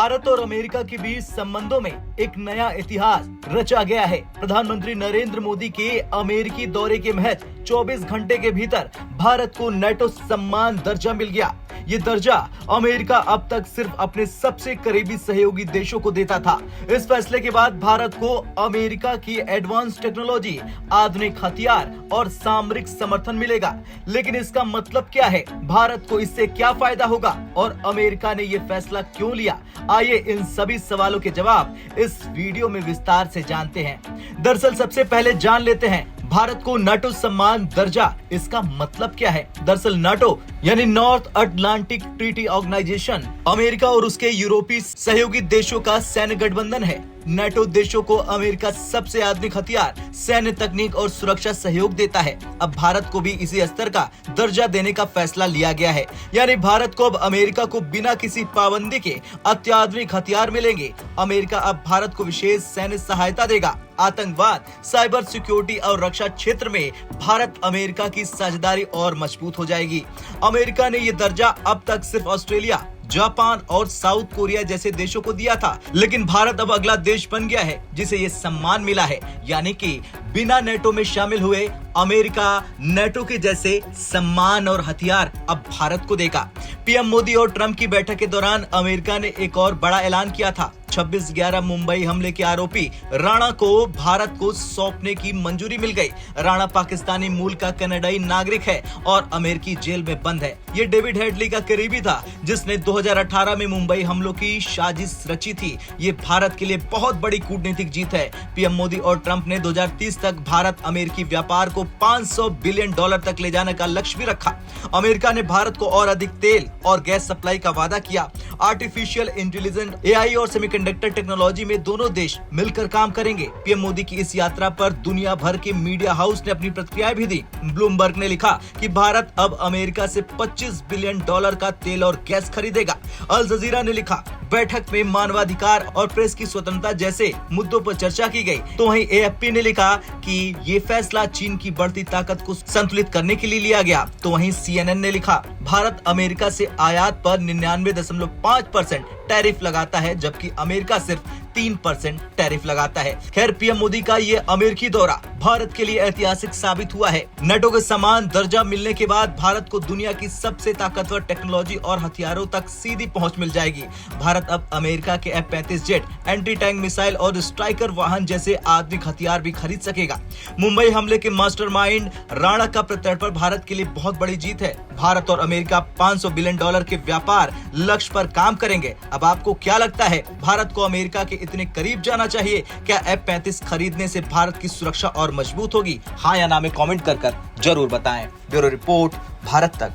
भारत और अमेरिका के बीच संबंधों में एक नया इतिहास रचा गया है। प्रधानमंत्री नरेंद्र मोदी के अमेरिकी दौरे के महज 24 घंटे के भीतर भारत को नेटो सम्मान दर्जा मिल गया। ये दर्जा अमेरिका अब तक सिर्फ अपने सबसे करीबी सहयोगी देशों को देता था। इस फैसले के बाद भारत को अमेरिका की एडवांस टेक्नोलॉजी, आधुनिक हथियार और सामरिक समर्थन मिलेगा। लेकिन इसका मतलब क्या है? भारत को इससे क्या फायदा होगा और अमेरिका ने ये फैसला क्यों लिया? आइए इन सभी सवालों के जवाब इस वीडियो में विस्तार से जानते हैं। दरअसल सबसे पहले जान लेते हैं भारत को नाटो सम्मान दर्जा, इसका मतलब क्या है? दरअसल नाटो यानी North Atlantic Treaty Organization America और उसके यूरोपीय सहयोगी देशों का सैन्य गठबंधन है। नाटो देशों को अमेरिका सबसे आधुनिक हथियार, सैन्य तकनीक और सुरक्षा सहयोग देता है। अब भारत को भी इसी स्तर का दर्जा देने का फैसला लिया गया है। यानी भारत को अब अमेरिका को बिना किसी पाबंदी के अत्याधुनिक हथियार मिलेंगे। अमेरिका अब भारत को विशेष सैन्य सहायता देगा। आतंकवाद, साइबर सिक्योरिटी और रक्षा क्षेत्र में भारत अमेरिका की साझेदारी और मजबूत हो जाएगी। अमेरिका ने ये दर्जा अब तक सिर्फ ऑस्ट्रेलिया, जापान और साउथ कोरिया जैसे देशों को दिया था, लेकिन भारत अब अगला देश बन गया है जिसे ये सम्मान मिला है। यानी कि बिना नेटो में शामिल हुए अमेरिका नेटो के जैसे सम्मान और हथियार अब भारत को देगा। पीएम मोदी और ट्रंप की बैठक के दौरान अमेरिका ने एक और बड़ा ऐलान किया था। 26/11 मुंबई हमले के आरोपी राणा को भारत को सौंपने की मंजूरी मिल गई। राणा पाकिस्तानी मूल का कनाडाई नागरिक है और अमेरिकी जेल में बंद है। ये डेविड हेडली का करीबी था जिसने 2018 में मुंबई हमलों की साजिश रची थी। ये भारत के लिए बहुत बड़ी कूटनीतिक जीत है। पीएम मोदी और ट्रंप ने 2030 तक भारत अमेरिकी व्यापार को $500 बिलियन तक ले जाने का लक्ष्य भी रखा। अमेरिका ने भारत को और अधिक तेल और गैस सप्लाई का वादा किया। आर्टिफिशियल इंटेलिजेंस, एआई और सेमीकंडक्टर टेक्नोलॉजी में दोनों देश मिलकर काम करेंगे। पीएम मोदी की इस यात्रा पर दुनिया भर के मीडिया हाउस ने अपनी प्रतिक्रियाएं भी दी। ब्लूमबर्ग ने लिखा कि भारत अब अमेरिका से $25 बिलियन का तेल और गैस खरीदेगा। अल जजीरा ने लिखा बैठक में मानवाधिकार और प्रेस की स्वतंत्रता जैसे मुद्दों पर चर्चा की गई। तो वहीं एएफपी ने लिखा कि ये फैसला चीन की बढ़ती ताकत को संतुलित करने के लिए लिया गया। तो वहीं सीएनएन ने लिखा भारत अमेरिका से आयात पर 99.5% टैरिफ लगाता है, जबकि अमेरिका सिर्फ 3% टैरिफ लगाता है। खैर, पीएम मोदी का ये अमेरिकी दौरा भारत के लिए ऐतिहासिक साबित हुआ है। नेटो के समान दर्जा मिलने के बाद भारत को दुनिया की सबसे ताकतवर टेक्नोलॉजी और हथियारों तक सीधी पहुंच मिल जाएगी। भारत अब अमेरिका के F-35 jet, anti tank missile और स्ट्राइकर वाहन जैसे आधुनिक हथियार भी खरीद सकेगा। मुंबई हमले के मास्टरमाइंड राणा का प्रत्यर्पण भारत के लिए बहुत बड़ी जीत है। भारत और अमेरिका $500 बिलियन के व्यापार लक्ष्य पर काम करेंगे। अब आपको क्या लगता है, भारत को अमेरिका के इतने करीब जाना चाहिए? क्या F-35 खरीदने से भारत की सुरक्षा और मजबूत होगी? हाँ या ना में कमेंट कर जरूर बताएं। ब्यूरो रिपोर्ट, भारत तक।